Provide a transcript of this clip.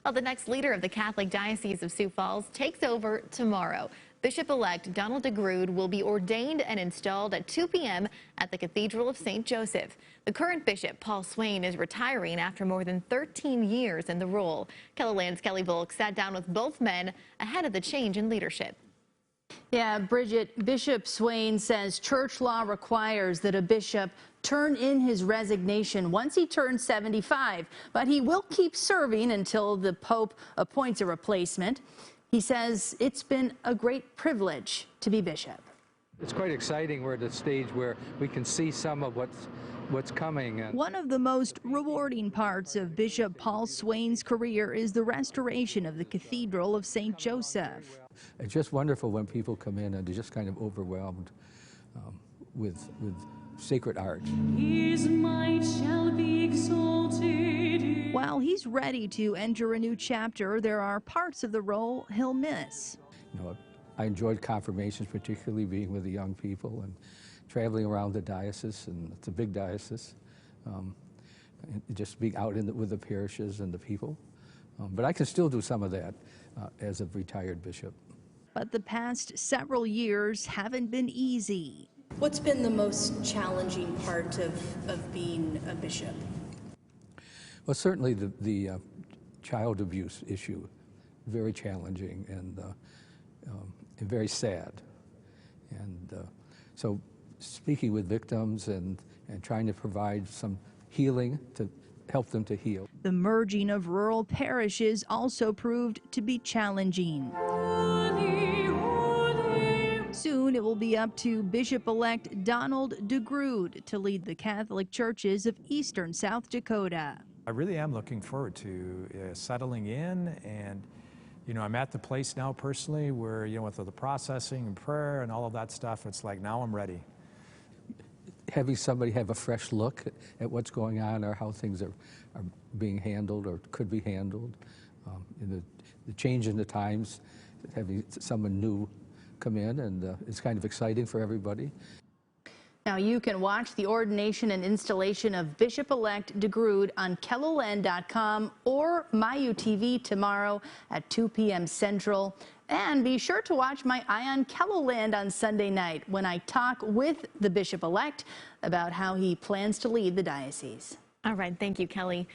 Well, the next leader of the Catholic Diocese of Sioux Falls takes over tomorrow. Bishop-elect Donald DeGrood will be ordained and installed at 2 p.m. at the Cathedral of St. Joseph. The current bishop, Paul Swain, is retiring after more than 13 years in the role. KELOLAND's Kelly Volk sat down with both men ahead of the change in leadership. Yeah, Bridget, Bishop Swain says church law requires that a bishop turn in his resignation once he turns 75, but he will keep serving until the Pope appoints a replacement. He says it's been a great privilege to be bishop. It's quite exciting. We're at a stage where we can see some of what's coming. One of the most rewarding parts of Bishop Paul Swain's career is the restoration of the Cathedral of St. Joseph. It's just wonderful when people come in and they're just kind of overwhelmed with sacred art. His might shall be exalted. While he's ready to enter a new chapter, there are parts of the role he'll miss. You know, I enjoyed confirmations, particularly being with the young people and traveling around the diocese, and it's a big diocese, and just being out with the parishes and the people. But I can still do some of that as a retired bishop. But the past several years haven't been easy. What's been the most challenging part of being a bishop? Well, certainly the child abuse issue, very challenging and very sad. And so speaking with victims and trying to provide some healing to help them to heal. The merging of rural parishes also proved to be challenging. Soon it will be up to Bishop-elect Donald DeGrood to lead the Catholic churches of eastern South Dakota. I really am looking forward to settling in, and I'm at the place now personally where with the processing and prayer and all of that stuff, it's like now I'm ready. Having somebody have a fresh look at what's going on or how things are being handled or could be handled, the change in the times, having someone new come in, and it's kind of exciting for everybody. Now you can watch the ordination and installation of Bishop-elect DeGrood on KELOLAND.com or MyUTV tomorrow at 2 p.m. Central. And be sure to watch my Eye on KELOLAND on Sunday night when I talk with the Bishop-elect about how he plans to lead the diocese. All right, thank you, Kelly.